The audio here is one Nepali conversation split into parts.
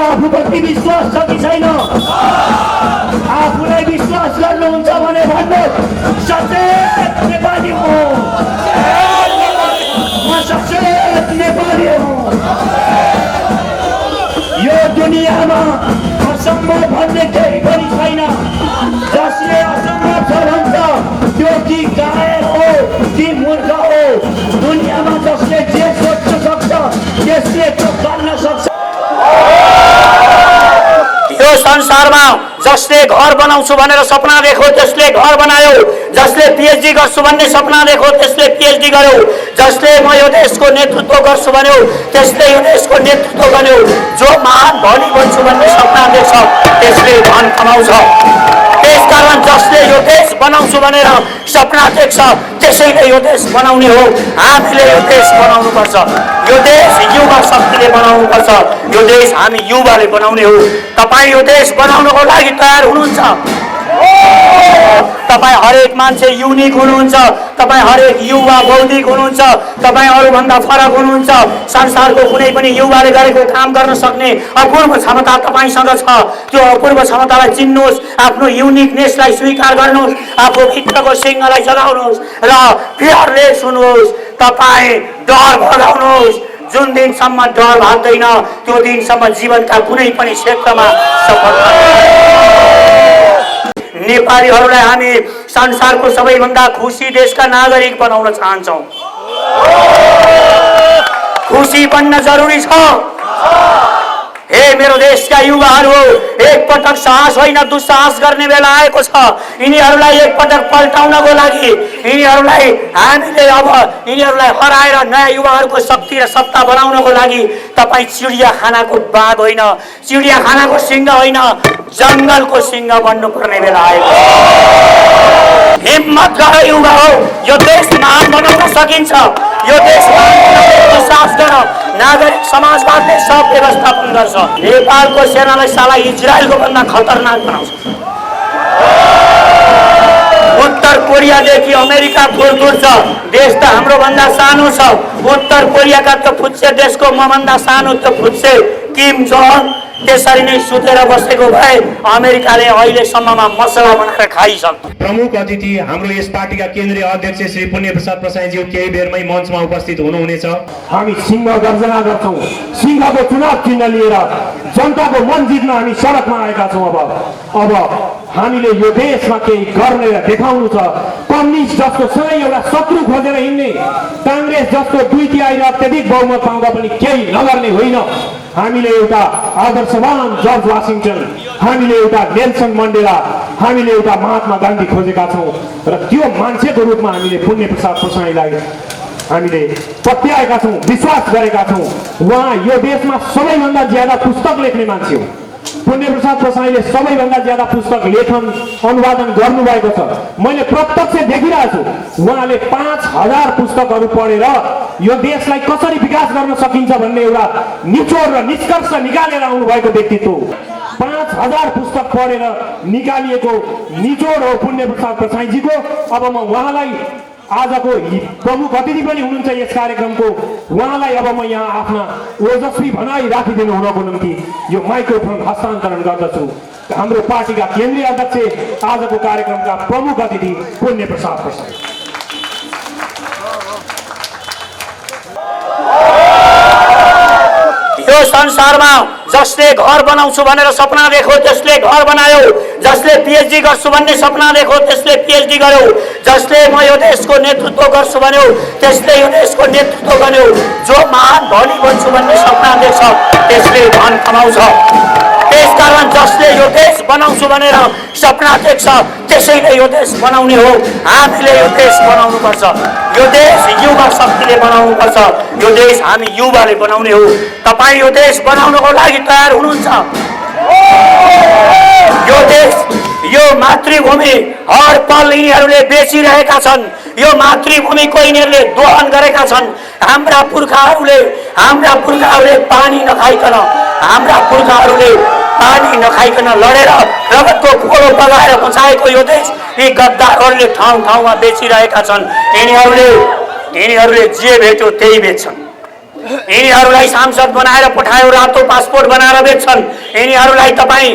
आफूप्रति विश्वास छ कि छैन? आफूलाई विश्वास गर्नुहुन्छ भने भन्नुहोस्, सचेत नेपाली हो, म सचेत नेपाली हो। यो दुनियाँमा असम्भव भन्ने केही पनि छैन। जसले असम्भव छ भन्छ त्यो कि कायर हो कि मूर्ख हो। दुनियाँमा जसले जे सोच्न सक्छ त्यसले त्यो गर्न सक्छ। यो संसारमा जसले घर बनाउँछु भनेर सपना देख्यो त्यसले घर बनायो। जसले पीएचडी गर्छु भन्ने सपना देख्यो त्यसले पीएचडी गर्यो। जसले म यो देशको नेतृत्व गर्छु भन्यो त्यसले यो देशको नेतृत्व गर्यो। जो महान धनी बन्छु भन्ने सपना देख्छ त्यसले धन कमाउँछ। त्यसकारण जसले यो देश बनाउँछु भनेर सपना देख्छ त्यसैले यो देश बनाउने हो। हामीले यो देश बनाउनु पर्छ। यो देश युवा शक्तिले बनाउनु पर्छ। यो देश हामी युवाले बनाउने हो। तपाईँ यो देश बनाउनको लागि तयार हुनुहुन्छ? तपाईँ हरेक मान्छे युनिक हुनुहुन्छ। तपाईँ हरेक युवा बौद्धिक हुनुहुन्छ। तपाईँ अरूभन्दा फरक हुनुहुन्छ। संसारको कुनै पनि युवाले गरेको काम गर्न सक्ने अपूर्व क्षमता तपाईसँग छ। त्यो अपूर्व क्षमतालाई चिन्नुहोस्, आफ्नो युनिकनेसलाई स्वीकार गर्नुहोस्, आफू भित्रको सिंहलाई जगाउनुहोस् र फियरलेस हुनुहोस्। तपाईँ डर भगाउनुहोस्। जुन दिनसम्म डर भाग्दैन त्यो दिनसम्म जीवनका कुनै पनि क्षेत्रमा सफलता। नेपालीहरूलाई हामी संसारको सबैभन्दा खुसी देशका नागरिक बनाउन चाहन्छौँ। खुसी बन्न जरुरी छ। हे मेरो देशका युवाहरू, एक पटक साहस होइन दुस्साहस गर्ने बेला आएको छ। यिनीहरूलाई एक पटक पल्टाउनको लागि हामीले यिनीहरूलाई हराएर नयाँ युवाहरूको शक्ति र सत्ता बनाउनको लागि तपाईँ चिडियाखानाको बाघ होइन, चिडियाखानाको सिंह होइन, जङ्गलको सिंह बन्नुपर्ने बेला आएको। हिम्मत गर युवा हो, यो देश महान बनाउन सकिन्छ। यो देशमा विश्वास गर। नागरिक समाजवादले सब व्यवस्थापन गर्छ। नेपालको सेनालाई साला इजरायलको भन्दा खतरनाक बनाउँछ। उत्तर कोरियादेखि अमेरिका दूर छ। देश त हाम्रो भन्दा सानो छ। उत्तर कोरियाका त फुच्चे देशको म भन्दा सानो त फुच्चे किम जोङ त्यसरी नै सुतेर बसेको भए अमेरिकाले अहिलेसम्ममा मसला बनाएर खाइसक्यो। प्रमुख अतिथि हाम्रो यस पार्टीका केन्द्रीय अध्यक्ष श्री पुण्य प्रसाद प्रसाईज्यू केही बेरमै मञ्चमा उपस्थित हुनुहुनेछ। हामी सिंह गर्जना गर्छौँ। सिंहको चुनाव चिन्ह लिएर जनताको मन जित्न हामी सडकमा आएका छौँ। अब हामीले यो देशमा केही गर्ने देखाउनु छ। कम्युनिस्ट जस्तो सधैँ एउटा शत्रु खोजेर हिँड्ने, काङ्ग्रेस जस्तो 2/3 र अत्यधिक बहुमत पाउँदा पनि केही नगर्ने होइन। हामीले एउटा आदर्शवान जर्ज वाशिंटन, हामीले एउटा नेल्सन मण्डेला, हामीले एउटा महात्मा गान्धी खोजेका छौँ र त्यो मान्छेको रूपमा हामीले पुण्य प्रसाद प्रसाईलाई हामीले पत्याएका छौँ, विश्वास गरेका छौँ। उहाँ यो देशमा सबैभन्दा ज्यादा पुस्तक लेख्ने मान्छे हो। पुण्य प्रसाद प्रसाईले सबैभन्दा ज्यादा पुस्तक लेखन अनुवादन गर्नुभएको छ। मैले प्रत्यक्ष देखिरहेको छु। उहाँले 5000 पुस्तकहरू पढेर यो देशलाई कसरी विकास गर्न सकिन्छ भन्ने एउटा निचोड र निष्कर्ष निकालेर आउनुभएको व्यक्तित्व। 5000 पुस्तक पढेर निकालिएको निचोड हो पुण्य प्रसाद प्रसाईजीको। अब म उहाँलाई आजको प्रमुख अतिथि पनि हुनुहुन्छ यस कार्यक्रमको, उहाँलाई अब म यहाँ आफ्ना ओजस्वी भनाई राखिदिनु हुनको निम्ति यो माइक्रोफोन हस्तान्तरण गर्दछु। हाम्रो पार्टीका केन्द्रीय अध्यक्ष, आजको कार्यक्रमका प्रमुख अतिथि पुण्य प्रसाद प्रसाई। यो संसारमा जसले घर बनाउँछु भनेर सपना देख्यो त्यसले घर बनायो। जसले पीएचडी गर्छु भन्ने सपना देख्यो त्यसले पीएचडी गर्यो। जसले म यो देशको नेतृत्व गर्छु भन्यो त्यसले यो देशको नेतृत्व गर्यो। जो महान धनी बन्छु भन्ने सपना देख्छ त्यसले धन कमाउँछ। त्यसकारण जसले यो देश बनाउँछु भनेर सपना देख्छ त्यसैले यो देश बनाउने हो। हामीले यो देश बनाउनु पर्छ। यो देश युवा शक्तिले बनाउनु पर्छ। यो देश हामी युवाले बनाउने हो। तपाईँ यो देश बनाउनको लागि तयार हुनुहुन्छ? यो देश, यो मातृभूमि हर पल यिनीहरूले बेचिरहेका छन्। यो मातृभूमिको यिनीहरूले दोहन गरेका छन्। हाम्रा पुर्खाहरूले पानी नखाइकन लडेर रगतको खोलो बगाएर बचाएको यो देश यी गद्दारहरूले ठाउँ ठाउँमा बेचिरहेका छन्। यिनीहरूले जे भेट्यो त्यही बेच्छन्। यिनीहरूलाई सांसद बनाएर पठायो, रातो पासपोर्ट बनाएर बेच्छन्। यिनीहरूलाई तपाईँ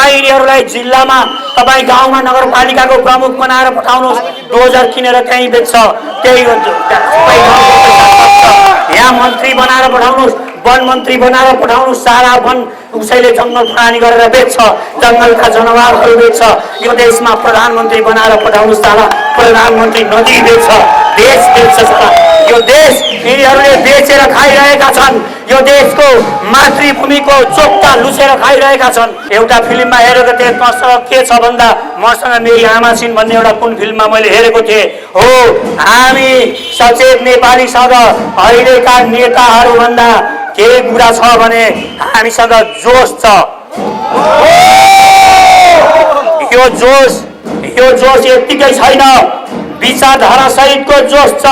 यिनीहरूलाई जिल्लामा, तपाईँ गाउँमा नगरपालिकाको प्रमुख बनाएर पठाउनुहोस्, डोजर किनेर त्यहीँ बेच्छ, त्यही हो। यहाँ मन्त्री बनाएर पठाउनुहोस्, वन मन्त्री बनाएर पठाउनुहोस्, सारा वन उसैले जङ्गल प्राणी गरेर बेच्छ, जङ्गलका जनावरहरू बेच्छ। यो देशमा प्रधानमन्त्री बनाएर पठाउनुहोस्, सारा प्रधानमन्त्री नदी बेच्छ, देश बेच्छ सारा। यो देश यिनीहरूले बेचेर खाइरहेका छन्। यो देशको मातृभूमिको चोक्टा लुसेर खाइरहेका छन्। एउटा फिल्ममा हेरेको थिएँ, मसँग के छ भन्दा मसँग मेरी आमा छिन् भन्ने एउटा कुन फिल्ममा मैले हेरेको थिएँ। हो, हामी सचेत नेपालीसँग अहिलेका नेताहरूभन्दा केही कुरा छ भने हामीसँग जोस छ। यो जोस यत्तिकै छैन, विचारधारा सहितको जोस छ।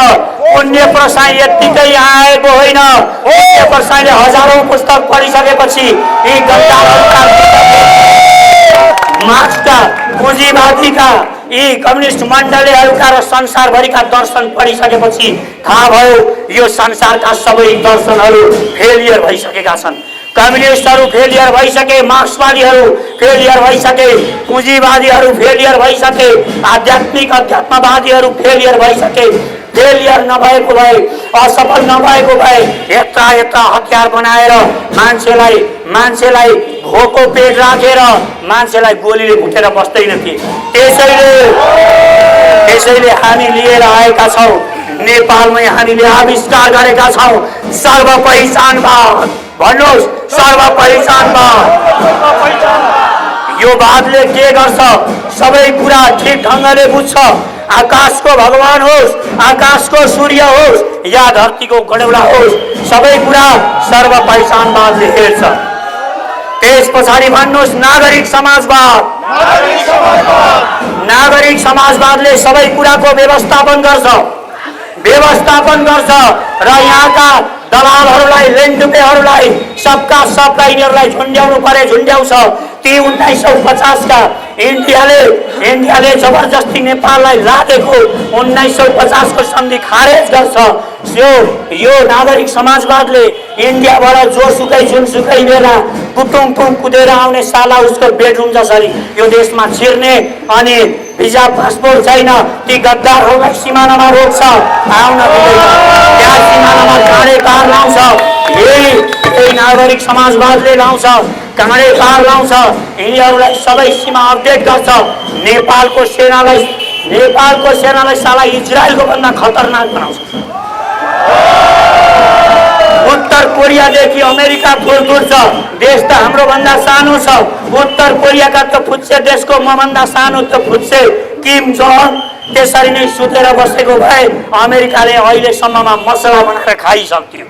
पुण्य प्रसाई यत्तिकै आएको होइन। पुण्य प्रसाईले हजारौं पुस्तक पढिसकेपछि यी गद्दारहरूका, मार्क्सका, पुँजीवादीका, यी कम्युनिस्ट मण्डलीहरूका र संसारभरिका दर्शन पढिसकेपछि थाहा भयो यो संसारका सबै दर्शनहरू फेलियर भइसकेका छन्। कम्युनिस्टहरू फेलियर भइसके, मार्क्सवादीहरू फेलियर भइसके, पुँजीवादीहरू फेलियर भइसके, आध्यात्मिक अध्यात्मवादीहरू फेलियर भइसके। फेलियर नभएको भए, असफल नभएको भए यत्रा हतियार बनाएर मान्छेलाई भोको पेट राखेर मान्छेलाई गोलीले भुटेर बस्दैन थिए। त्यसैले हामी लिएर आएका छौँ, नेपालमै हामीले आविष्कार गरेका छौँ सर्व पहिचानवाद। भन्नुहोस्, सर्व पहिचानवाद। यो वादले के गर्छ? सबै कुरा ठिक ढङ्गले बुझ्छ। आकाशको भगवान होस्, आकाशको सूर्य होस् या धरतीको गडौला होस्, सबै कुरा सर्व पहिचानवादले हेर्छ। त्यस पछाडि भन्नुहोस् नागरिक समाजवाद। नागरिक समाजवादले सबै कुराको व्यवस्थापन गर्छ र यहाँका दलालहरूलाई, लेन्डुपेहरूलाई, सबका यिनीहरूलाई झुन्ड्याउनु परे झुन्ड्याउँछ। ती 1950 का इन्डियाले जबरजस्ती नेपाललाई लादेको 1950 को सन्धि खारेज गर्छ। यो नागरिक समाजवादले इन्डियाबाट जोसुकै जुनसुकै बेला कुटुङ कुदेर आउने साला उसको बेडरुम जसरी यो देशमा छिर्ने अनि भिजा पासपोर्ट छैन ती गद्दारहरूलाई सिमानामा रोक्छ, आउन दिँदैन, त्यहाँ सिमानामा काँडे पार लाउँछ। यही नागरिक समाजवादले लाउँछ, काँडे पार लाउँछ। यिनीहरूलाई सबै सीमा अपडेट गर्छ। नेपालको सेनालाई साला इजरायलको भन्दा खतरनाक बनाउँछ। उत्तर कोरियादेखि अमेरिका दूर छ, देश त हाम्रो भन्दा सानो छ। उत्तर कोरियाका त फुच्चे देशको मभन्दा सानो त फुच्चे किम जोङ त्यसरी नै सुतेर बसेको भए अमेरिकाले अहिलेसम्ममा मसला बनाएर खाइसक्थ्यो।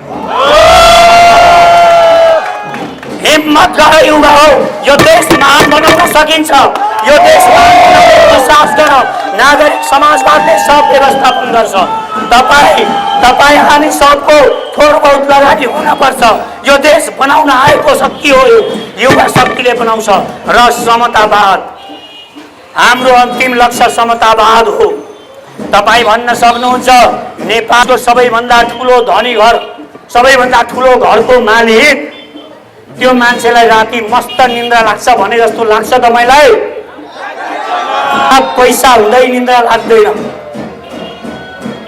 हिम्मत गर युवा हो, यो देश महान बनाउन सकिन्छ। यो देश विश्वास गर, नागरिक समाजवादले सब व्यवस्थापन गर्छ। तपाईँ हामी सबको थोर बहुत लगानी हुनपर्छ। यो देश बनाउन आएको शक्ति हो, युवा शक्तिले बनाउँछ। र समतावाद, हाम्रो अन्तिम लक्ष्य समतावाद हो। तपाईँ भन्न सक्नुहुन्छ नेपालको सबैभन्दा ठुलो धनी घर, सबैभन्दा ठुलो घरको मालिक, त्यो मान्छेलाई राति मस्त निन्द्रा लाग्छ भने जस्तो लाग्छ तपाईलाई? पैसा हुँदै निन्द्रा लाग्दैन,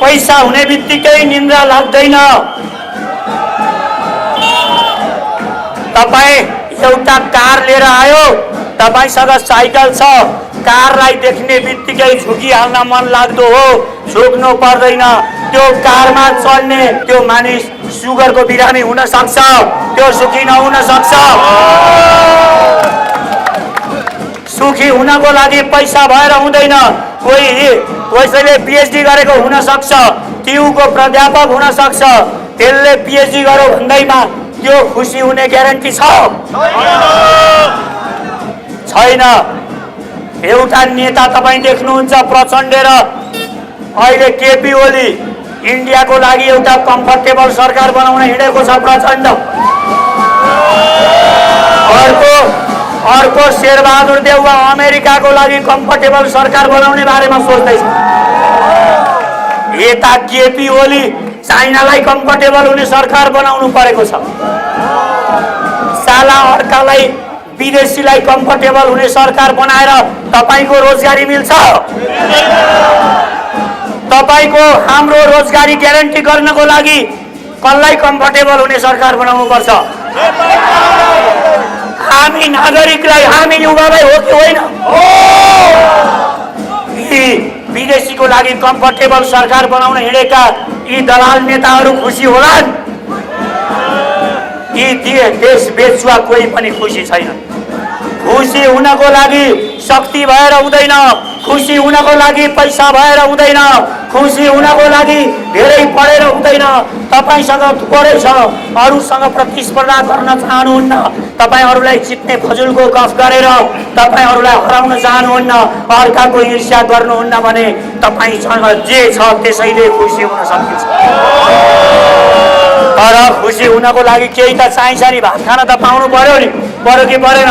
पैसा हुने बित्तिकै निन्द्रा लाग्दैन। तपाईँ एउटा कार लिएर आयो, तपाईसँग साइकल छ, कारलाई देख्ने बित्तिकै झुकिहाल्न मन लाग्दो हो, झुक्नु पर्दैन। त्यो कारमा चढ्ने त्यो मानिस सुगरको बिरामी हुन सक्छ, त्यो सुखी नहुन सक्छ। सुखी हुनको लागि पैसा भएर हुँदैन। कसैले पिएचडी गरेको हुन सक्छ, टियुको प्राध्यापक हुन सक्छ, त्यसले पिएचडी गर्यो भन्दैमा त्यो खुसी हुने ग्यारेन्टी छ? छैन। एउटा नेता तपाईँ देख्नुहुन्छ प्रचण्ड र अहिले केपी ओली, इन्डियाको लागि एउटा कम्फर्टेबल सरकार बनाउन हिँडेको छ प्रचण्ड। अर्को शेरबहादुर देउवा अमेरिकाको लागि कम्फर्टेबल सरकार बनाउने बारेमा सोच्दैछ। यता केपी ओली चाइनालाई कम्फर्टेबल हुने सरकार बनाउनु परेको छ। साला अर्कालाई विदेशीलाई कम्फर्टेबल हुने सरकार बनाएर तपाईको रोजगारी मिल्छ? तपाईको हाम्रो रोजगारी ग्यारेन्टी गर्नको लागि कसलाई कम्फर्टेबल हुने सरकार बनाउनु पर्छ? हामी नागरिकलाई, हामी युवालाई हो कि होइन? यी विदेशीको लागि कम्फर्टेबल सरकार बनाउन हिँडेका यी दलाल नेताहरू खुसी होलान्? यी देश बेचुवा कोही पनि खुसी छैन। खुसी हुनको लागि शक्ति भएर हुँदैन, खुसी हुनको लागि पैसा भएर हुँदैन, खुसी हुनको लागि धेरै पढेर हुँदैन। तपाईसँग थोरै छ, अरूसँग प्रतिस्पर्धा गर्न चाहनुहुन्न, तपाईहरूलाई जित्ने फजुलको गफ गरेर तपाईहरूलाई हराउन चाहनुहुन्न, अर्काको ईर्ष्या गर्नुहुन्न भने तपाईसँग जे छ त्यसैले खुसी हुन सकिन्छ। तर खुसी हुनको लागि केही त चाहिन्छ नि, भात खान त पाउनु पर्यो नि, पर्यो कि परेन?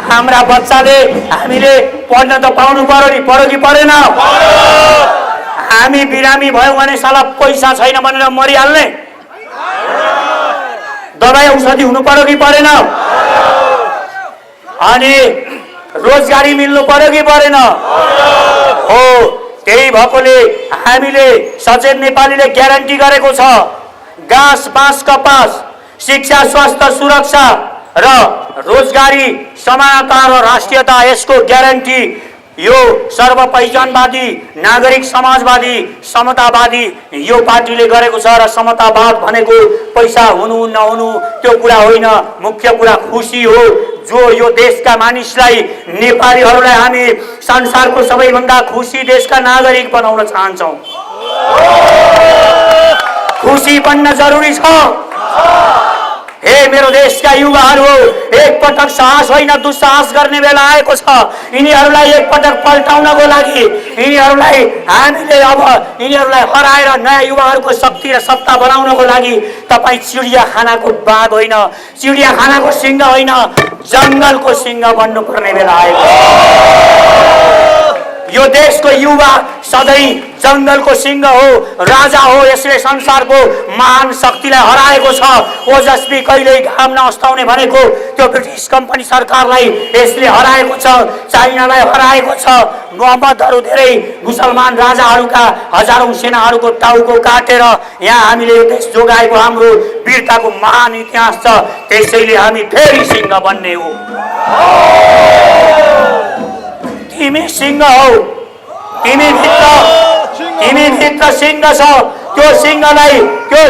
हाम्रा बच्चाले हामीले पढ्न त पाउनु पर्यो नि, पर्यो कि परेन? हामी बिरामी भयौँ भने साला पैसा छैन भनेर मरिहाल्ने? दबाई औषधि हुनु पर्यो कि परेन? अनि रोजगारी मिल्नु पर्यो कि परेन? हो, त्यही भएकोले हामीले सचेत नेपालीले ग्यारेन्टी गरेको छ, घाँस बाँस कपास, शिक्षा स्वास्थ्य सुरक्षा र रोजगारी समानता र राष्ट्रियता, यसको ग्यारेन्टी यो सर्वपहिचानवादी नागरिक समाजवादी समतावादी यो पार्टीले गरेको छ। र समतावाद भनेको पैसा हुनु नहुनु त्यो कुरा होइन, मुख्य कुरा खुसी हो। जो यो देशका मानिसलाई, नेपालीहरूलाई हामी संसारको सबैभन्दा खुसी देशका नागरिक बनाउन चाहन्छौँ। खुसी बन्न जरुरी छ। हे मेरो देशका युवाहरू, एक पटक साहस होइन दुस्साहस गर्ने बेला आएको छ। यिनीहरूलाई एक पटक पल्टाउनको लागि यिनीहरूलाई हामीले अब यिनीहरूलाई हराएर नयाँ युवाहरूको शक्ति र सत्ता बनाउनको लागि तपाईँ चिडियाखानाको बाघ होइन, चिडियाखानाको सिंह होइन, जङ्गलको सिंह बन्नुपर्ने बेला आएको छ। यो देशको युवा सधैँ जङ्गलको सिंह हो, राजा हो। यसले संसारको महान शक्तिलाई हराएको छ। ओजस्वी कहिल्यै घाम नअस्ताउने भनेको त्यो ब्रिटिस कम्पनी सरकारलाई यसले हराएको छ, चाइनालाई हराएको छ। मोहम्मदहरू धेरै मुसलमान राजाहरूका हजारौं सेनाहरूको टाउको काटेर यहाँ हामीले यो देश जोगाएको हाम्रो वीरताको महान इतिहास छ। त्यसैले हामी फेरि सिंह बन्ने हो। तिमी सिंह हौ, तिमी भित्र सिंह छ। त्यो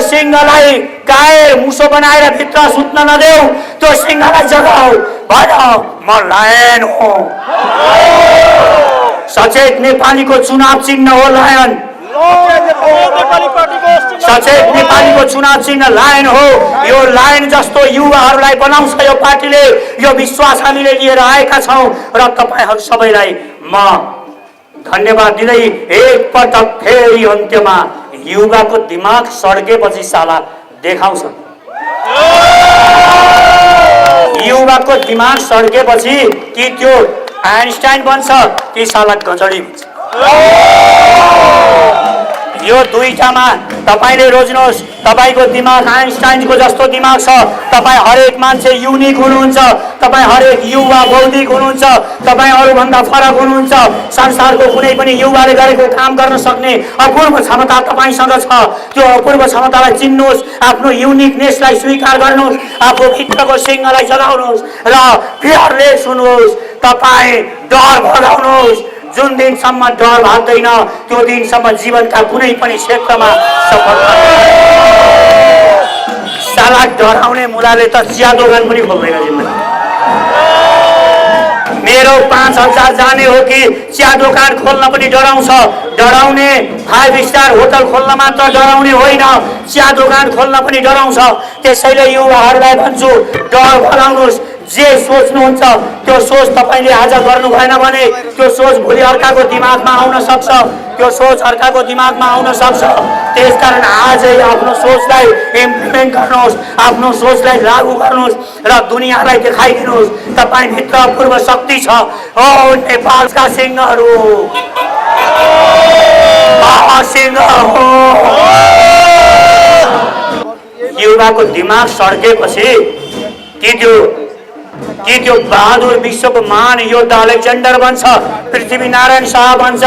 सिंहलाई कायर मुसो बनाएर भित्र सुत्न नदेऊ, त्यो सिंहलाई जगाऊ। भन म लायन हो। सचेत नेपालीको चुनाव चिन्ह हो लायन। सचेत नेपालीको चुनाव चिन्ह लायन हो। यो लायन जस्तो युवाहरूलाई बनाउँछ यो पार्टीले। यो विश्वास हामीले लिएर आएका छौँ र तपाईहरू सबैलाई म धन्यवाद दिँदै एक पटक फेरि अन्त्यमा युवाको दिमाग सड्केपछि साला देखाउँछ। युवाको दिमाग सड्केपछि कि त्यो आइन्स्टाइन बन्छ कि साला गजडी बन्छ। यो दुईटामा तपाईले रोज्नुहोस्। तपाईको दिमाग आइन्स्टाइनको जस्तो दिमाग छ। तपाईँ हरेक मान्छे युनिक हुनुहुन्छ। तपाईँ हरेक युवा बौद्धिक हुनुहुन्छ। तपाईँ अरूभन्दा फरक हुनुहुन्छ। संसारको कुनै पनि युवाले गरेको काम गर्न सक्ने अपूर्व क्षमता तपाईसँग छ। त्यो अपूर्व क्षमतालाई चिन्नुहोस्, आफ्नो युनिकनेसलाई स्वीकार गर्नुहोस्, आफू भित्रको सिंहलाई जगाउनुहोस् र फियरलेस हुनुहोस्। तपाईँ डर भगाउनुहोस्। जुन दिनसम्म डर भाग्दैन त्यो दिनसम्म जीवनका कुनै पनि क्षेत्रमा सफलता। साला डराउने मुलाले त चिया दोकान पनि खोल्दैन जिन्दगी। मेरो 5000 जाने हो कि चिया दोकान खोल्न पनि डराउँछ। डराउने 5 स्टार होटल खोल्न मात्र डराउने होइन, चिया दोकान खोल्न पनि डराउँछ। त्यसैले युवाहरूलाई भन्छु, डर भगाउनुहोस्। जे सोच्नुहुन्छ त्यो सोच तपाईले आज गर्नु भएन भने त्यो सोच भोलि अर्काको दिमागमा आउन सक्छ। त्यो सोच अर्काको दिमागमा आउन सक्छ। त्यसकारण आजै आफ्नो सोचलाई इम्प्लिमेन्ट गर्नुहोस्, आफ्नो सोचलाई लागू गर्नुहोस् र दुनियाँलाई देखाइदिनुहोस् तपाईँ भित्र अपूर्व शक्ति छ। ओ नेपालका सिंहहरू, महासिंह हो। युवाको दिमाग सड्केपछि कि त्यो बहादुर विश्वको महान योद्धा अलेक्जेन्डर बन्छ, पृथ्वीनारायण शाह बन्छ,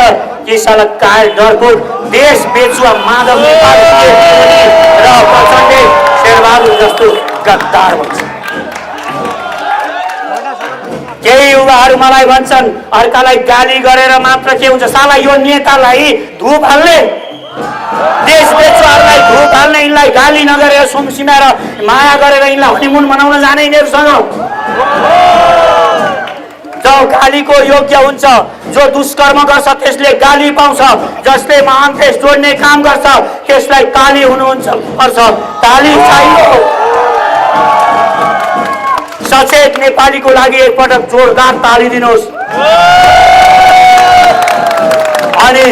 कि साला कायर डरको देश बेचुवा माधव नेपाल र प्रचण्डले शेरबहादुर जस्तो गद्दार बन्छ। केही युवाहरू मलाई भन्छन् अर्कालाई गाली गरेर मात्र के हुन्छ, साला यो नेतालाई धुप हाल्ने, देश बेचुवाहरूलाई धुप हाल्ने, यिनलाई गाली नगरेर सुमसिमाएर माया गरेर यिनलाई हनिमुन मनाउन जाने यिनीहरूसँग। जो गालीको योग्य हुन्छ, जो दुष्कर्म गर्छ त्यसले गाली पाउँछ, जसले महान देश जोड्ने काम गर्छ त्यसलाई ताली हुनुहुन्छ पर्छ, ताली चाहियो। सचेत नेपालीको लागि एकपटक जोरदार ताली दिनुहोस्। अनि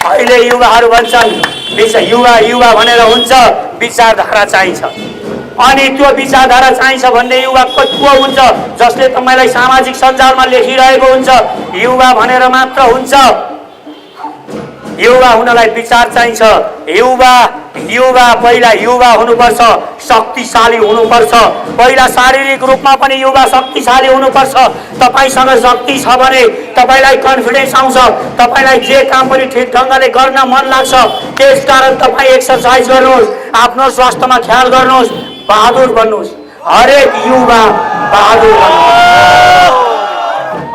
अहिले युवाहरू भन्छन् युवा भनेर हुन्छ, विचारधारा चाहिन्छ। अनि त्यो विचारधारा चाहिन्छ भन्ने युवा को हुन्छ, जसले तपाईलाई सामाजिक सञ्जालमा लेखिरहेको हुन्छ युवा भनेर मात्र हुन्छ। युवा हुनलाई विचार चाहिन्छ। युवा पहिला युवा हुनुपर्छ, शक्तिशाली हुनुपर्छ। पहिला शारीरिक रूपमा पनि युवा शक्तिशाली हुनुपर्छ। तपाईसँग शक्ति छ भने तपाईलाई कन्फिडेन्स आउँछ, तपाईलाई जे काम पनि ठिक ढङ्गले गर्न मन लाग्छ। त्यसकारण तपाई एक्सरसाइज गर्नुहोस्, आफ्नो स्वास्थ्यमा ख्याल गर्नुहोस्, बहादुर बन्नुहोस्। हरेक युवा बहादुर बन्नुहोस्।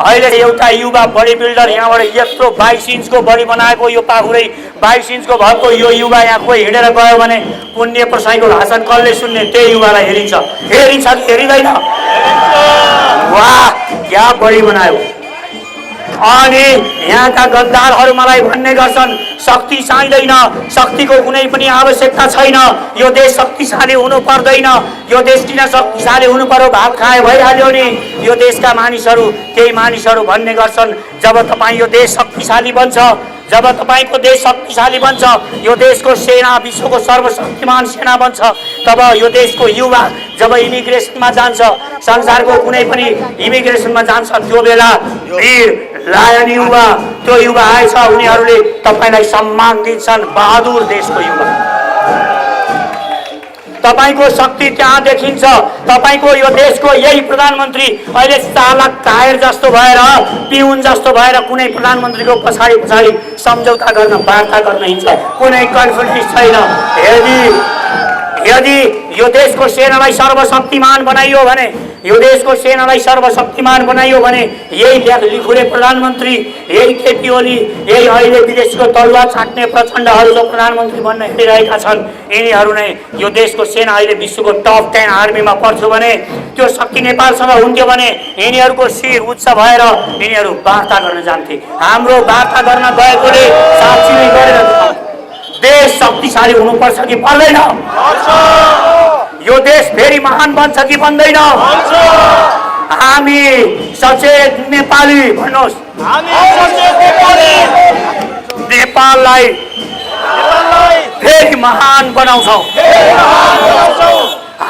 अहिले एउटा युवा बडी बिल्डर यहाँबाट यत्रो 22 इन्चको बडी बनाएको यो पाखुरै 22 इन्चको भएको यो युवा यहाँ कोही हिँडेर गयो भने पुण्य प्रसाईको भाषण कसले सुन्ने? त्यही युवालाई हेरिन्छ कि हेरिँदैन? वाह, क्या बडी बनायो। अनि यहाँका गद्दारहरू मलाई भन्ने गर्छन् शक्ति चाहिँदैन, शक्तिको कुनै पनि आवश्यकता छैन, यो देश शक्तिशाली हुनु पर्दैन, यो देश किन शक्तिशाली हुनु पर्यो, भात खाए भइहाल्यो नि। यो देशका मानिसहरू, केही मानिसहरू भन्ने गर्छन् जब तपाईँ यो देश शक्तिशाली बन्छ, जब तपाईको देश शक्तिशाली बन्छ, यो देशको सेना विश्वको सर्वशक्तिमान सेना बन्छ, तब यो देशको युवा जब इमिग्रेसनमा जान्छ, संसारको कुनै पनि इमिग्रेसनमा जान्छ, त्यो बेला वीर लायन युवा, त्यो युवा आएछ, उनीहरूले तपाईलाई सम्मान दिन्छन्। बहादुर देशको युवा, तपाईको शक्ति त्यहाँ देखिन्छ। तपाईको यो देशको यही प्रधानमन्त्री अहिले चालक कायर जस्तो भएर, पिउन जस्तो भएर कुनै प्रधानमन्त्रीको पछाडि सम्झौता गर्न, वार्ता गर्न हिँड्छ, कुनै कन्फिडेन्स छैन। यदि यो देशको सेनालाई सर्वशक्तिमान बनाइयो भने, यो देशको सेनालाई सर्वशक्तिमान बनाइयो भने यही लिखुरे प्रधानमन्त्री, यही केपी ओली, यही अहिले विदेशको तलवार छाट्ने प्रचण्डहरू जो प्रधानमन्त्री बन्न हिँडिरहेका छन्, यिनीहरू नै यो देशको सेना अहिले विश्वको टप 10 आर्मीमा पर्छ भने, त्यो शक्ति नेपालसँग हुन्थ्यो भने यिनीहरूको शिर उच्च भएर यिनीहरू वार्ता गर्न जान्थे। हाम्रो वार्ता गर्न गएकोले साक्षी नै गरेर देश शक्तिशाली हुनुपर्छ कि पर्दैन? यो देश फेरि महान बन्छ कि बन्दैन? हामी सचेत नेपाली भन्नुहोस्। नेपाललाई फेरि महान बनाउँछौँ,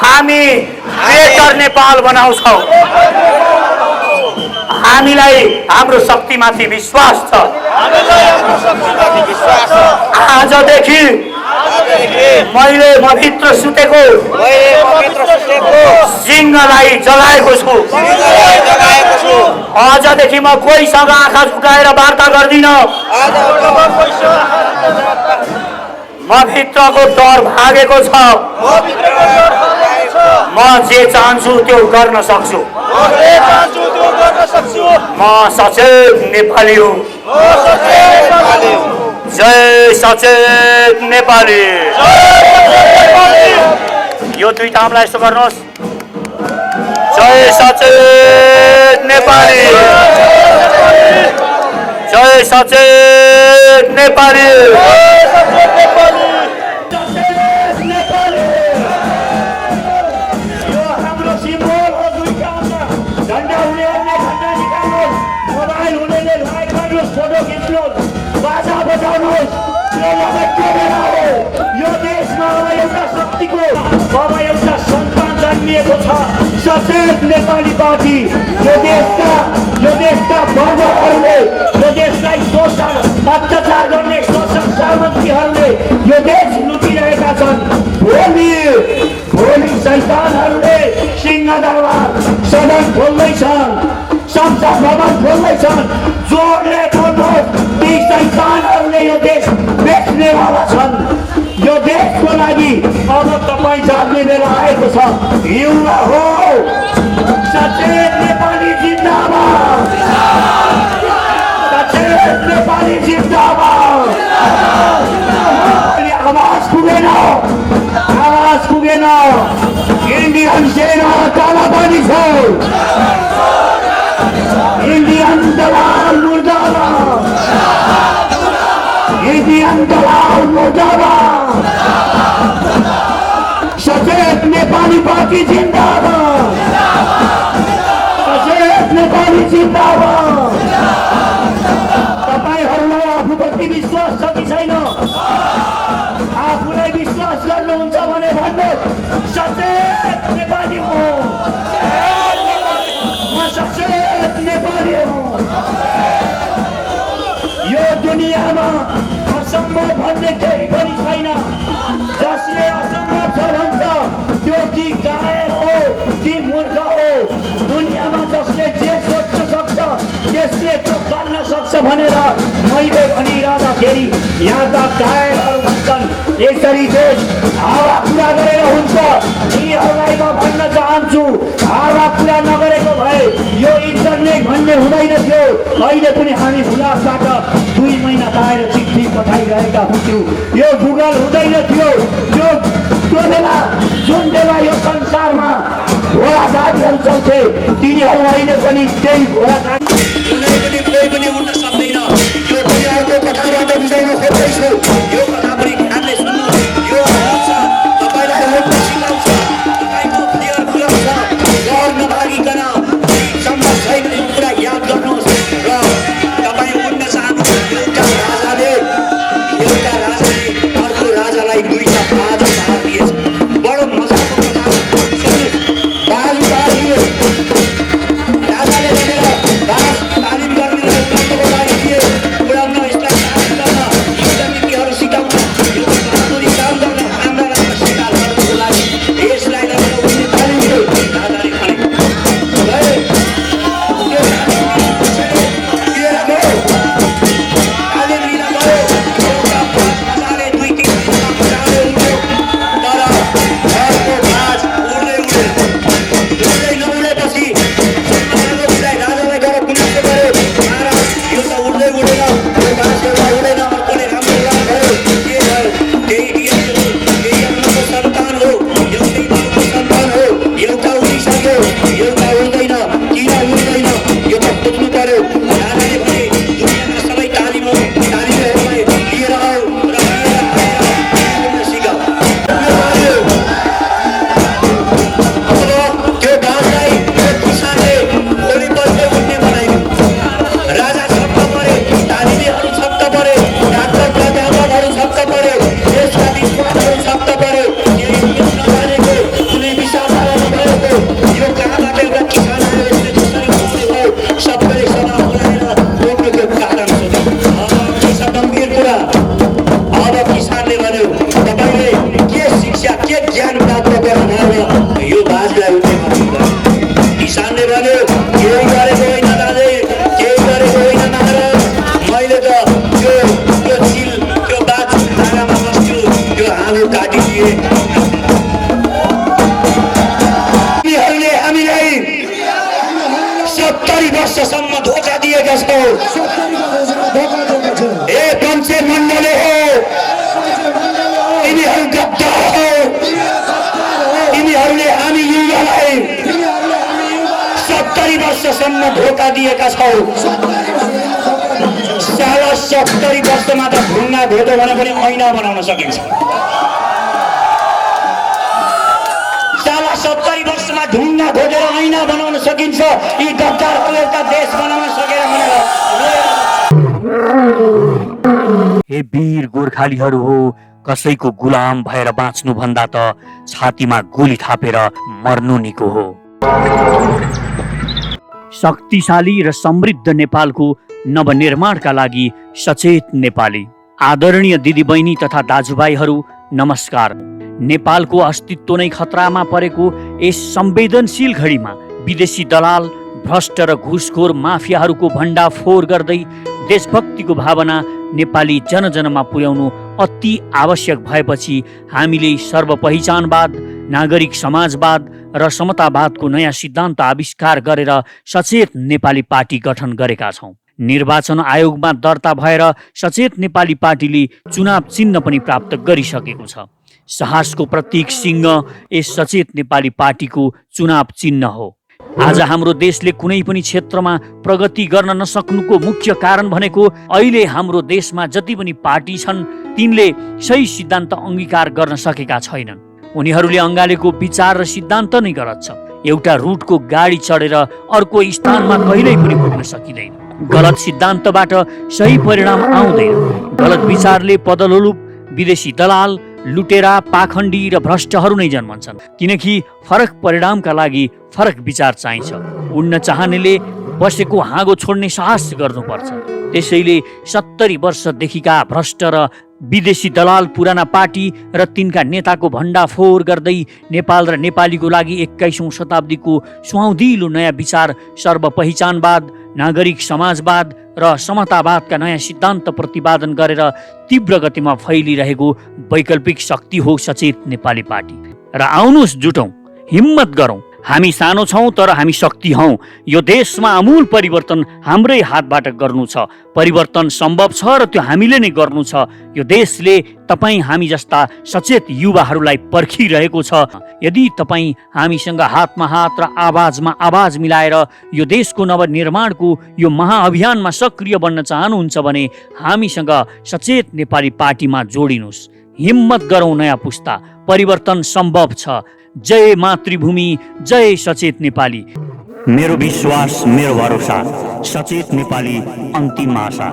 हामी बेटर नेपाल बनाउँछौँ। हामीलाई हाम्रो शक्तिमाथि विश्वास छ। आजदेखि मैले मभित्र सुतेको सिंहलाई जगाएको छु। आजदेखि म कोहीसँग आँखा झुकाएर वार्ता गर्दिन। मभित्रको डर भागेको छ। म जे चाहन्छु त्यो गर्न सक्छु। म सचेत नेपाली हुँ। जय सचेत नेपाली। यो दुईटा हामीलाई यसो गर्नुहोस्। जय सचेत नेपाली, जय सचेत नेपाली। यो देशमा एउटा शक्तिको अब एउटा सन्तान जन्मिएको छ, सचेत नेपाली पार्टी। यो देशका वर्गहरूले यो देशलाई शोषण अत्याचार गर्ने शोषक सामन्तीहरूले यो देश लुटिरहेका छन्। भोलि शैतानहरूले सिंहदरबार सदन खोल्दैछन्, संसद भवन खोल्दैछन्। जोडले खोल्नुहोस्, ती शैतानहरूले यो देश बेच्नेवाला छन्। यो देशको लागि अब तपाईँ जाग्ने बेला आएको छ। युवा हो, सचेत नेपाली जिन्दाबाद, सचेत नेपाली जिन्दाबाद। आवाज पुगेन, आवाज पुगेन। इन्डियन सेना कालापानी छ, इन्डियन दलाल मुर्दाबाद, इन्डियन दलाल मुर्दाबाद। सचेत नेपाली पार्टी जिन्दाबाद, सचेत नेपाली जिन्दाबाद। तपाईहरूलाई आफूप्रति विश्वास छ कि छैन? आफूलाई विश्वास गर्नुहुन्छ भने भन्नुहोस्, सचेत नेपाली हो, म सचेत नेपाली हो। यो दुनियाँमा असम्भव भन्ने केही पनि छैन। जसले असम्भव छ भन्छ त्यो कि कायर हो कि मूर्ख हो। दुनियाँमा जसले जे सोच्न सक्छ त्यसले त्यो गर्न सक्छ भनेर मैले भनिरहँदाखेरि यहाँ त कायरहरू भन्छन् यसरी देश हावा पुरा गरेर हुन्छ। यीहरूलाई म भन्न चाहन्छु, हावा पुरा नगरेको भए यो इन्टरनेट भन्ने हुँदैन थियो। अहिले पनि हामी हुलासबाट 2 महिना बाहिर चिठी पठाइरहेका हुन्थ्यौँ। यो गुगल हुँदैन थियो। त्यो बेला जुन बेला यो संसारमा घोडागाडीहरू चल्थे तिनीहरू अहिले पनि त्यही घोडागाडी कोही पनि उड्न सक्दैन। यो पनि अर्को कथाबाट बुझाउन खोज्दैछु। यो कथा पनि ध्यानले सुन्नु। यो आउँछ तपाईँलाई उड्न सिकाउँछ, तपाईँको क्लियर खुलाउँछ। डर नभागिकन सम्भव छैन यो कुरा याद गर्नुहोस्। र तपाईँ उड्न चाहनुहुन्छ, एउटा राजाले अर्को राजालाई 2टा बाजा दिएछ। बडो मजाको कथा सुन्नुहोस्। बाजा दिए राजाले लगेर बाज तालिम गर्ने उडाउनको लागि दिए। उडाउन यसलाई तालिम गर्न, युद्ध नीतिहरू सिकाउन, यो बहादुरी काम गर्न, हाम्रा राजा शिकार गर्नको लागि यसलाई लगेर उनले तालिम दिए। राजाले भने गए त्यो लिएर गयो, तालिम लिन गयो। एउटा बाज मजाले 2-3 महिना मजाले उड्यो। तर अर्को बाज उड्दै नउडेपछि राजालाई गएर गुनासो गरे, महाराज यो त उड्दै उडेन, यो बाज एउटा उडेन, अर्कोले राम्रो काम गर्यो। के भयो? त्यही यज्ञको सन्तान हो, एउटै बाउको सन्तान हो। एउटा उडिसक्यो, एउटा उड्दैन। किन उड्दैन यो त खोज्नु पर्यो। राजाले भने दुनियाँका सबै तालिमहरूलाई लिएर आऊ र उड्न सिकाऊ। त्यो बाजलाई किसानले भोलिपल्ट उड्ने बनाइदियो। राजा छक्क परे, तालिमेहरू छक्क परे, डाक्टर प्राध्यापकहरू छक्क परे, देशका विद्वानहरू छक्क परे। केही नजानेको, कुनै विचारधारा नभएको यो कहाँबाट एउटा किसान आयो, यसले त्यसरी उड्ने भयो। सबैले सभा बोलाएर रोक्नुको कारण सोध्यो। के छ गम्भीर कुरा? अब किसानले भन्यो, तपाईँले के शिक्षा, के ज्ञान प्राप्त गराउनु यो बाजलाई उड्ने भन्नुभयो। किसानले भन्यो, केही गरेको होइन दाजु, केही गरेको होइन महाराज। मैले त त्यो चिल, त्यो बाज धारामा बस्थ्यो, त्यो हाँगो काटिदिए। तिनीहरूले हामीलाई 70 वर्षसम्म धोका दिएका छौ। ए पञ्चे मण्डले हो, तिनीहरू गद्दार हो। तिनीहरूले हामी युवालाई 70 वर्षसम्म धोका दिएका छौ। साला 70 वर्षमा त ढुङ्गा घोट्यो भने पनि ऐना बनाउन सकिन्छ। साला 70 वर्षमा ढुङ्गा घोटेर ऐना बनाउन सकिन्छ। यी गद्दारहरूले एउटा देश बनाउन सकेर भनेर हे वीर गोर्खालीहरू हो, कसैको गुलाम भएर बाँच्नु भन्दा त छातीमा गोली थापेर मर्नु निको हो। शक्तिशाली र समृद्ध नेपालको नवनिर्माणका लागि सचेत नेपाली। आदरणीय दिदीबहिनी तथा दाजुभाइहरू नमस्कार। नेपालको अस्तित्व नै खतरामा परेको यस संवेदनशील घडीमा विदेशी दलाल, भ्रष्ट र घुसखोर माफियाहरूको भण्डाफोर गर्दै देशभक्तिको भावना नेपाली जनजनमा पुर्याउनु अति आवश्यक भएपछि हामीले सर्वपहिचानवाद, नागरिक समाजवाद र समतावादको नयाँ सिद्धान्त आविष्कार गरेर सचेत नेपाली पार्टी गठन गरेका छौँ। निर्वाचन आयोगमा दर्ता भएर सचेत नेपाली पार्टीले चुनाव चिन्ह पनि प्राप्त गरिसकेको छ। साहसको प्रतीक सिंह यस सचेत नेपाली पार्टीको चुनाव चिन्ह हो। आज हाम्रो देशले कुनै पनि क्षेत्रमा प्रगति गर्न नसक्नुको मुख्य कारण भनेको अहिले हाम्रो देशमा जति पनि पार्टी छन् तिनले सही सिद्धान्त अङ्गीकार गर्न सकेका छैनन्। उनीहरूले अँगालेको विचार र सिद्धान्त नै गलत छ। एउटा रुटको गाडी चढेर अर्को स्थानमा कहिल्यै पनि पुग्न सकिँदैन। गलत सिद्धान्तबाट सही परिणाम आउँदैन। गलत विचारले पदलोलुप, विदेशी दलाल, लुटेरा, पाखण्डी र भ्रष्टहरू नै जन्मन्छन्। किनकि फरक परिणामका लागि फरक विचार चाहिन्छ। उड्न चाहनेले बसेको हाँगो छोड्ने साहस गर्नुपर्छ। त्यसैले 70 वर्षदेखिका भ्रष्ट र विदेशी दलाल, पुराना पार्टी र तिनका नेताको भण्डाफोर गर्दै नेपाल र नेपालीको लागि 21औं शताब्दीको सुहाउँदिलो नयाँ विचार सर्वपहिचानवाद, नागरिक समाजवाद र समतावादका नयाँ सिद्धान्त प्रतिपादन गरेर तीव्र गतिमा फैलिरहेको वैकल्पिक शक्ति हो सचेत नेपाली पार्टी। र आउनुहोस् जुटौँ, हिम्मत गरौँ। हामी सानो छौँ तर हामी शक्ति हौँ। यो देशमा आमूल परिवर्तन हाम्रै हातबाट गर्नु छ। परिवर्तन सम्भव छ र त्यो हामीले नै गर्नु छ। यो देशले तपाईँ हामी जस्ता सचेत युवाहरूलाई पर्खिरहेको छ। यदि तपाईँ हामीसँग हातमा हात र आवाजमा आवाज मिलाएर यो देशको नवनिर्माणको यो महाअभियानमा सक्रिय बन्न चाहनुहुन्छ भने हामीसँग सचेत नेपाली पार्टीमा जोडिनुहोस्। हिम्मत गरौँ, नयाँ पुस्ता। परिवर्तन सम्भव छ। जय मातृभूमि, जय सचेत नेपाली। मेरो विश्वास, मेरो भरोसा, सचेत नेपाली अन्तिम आशा।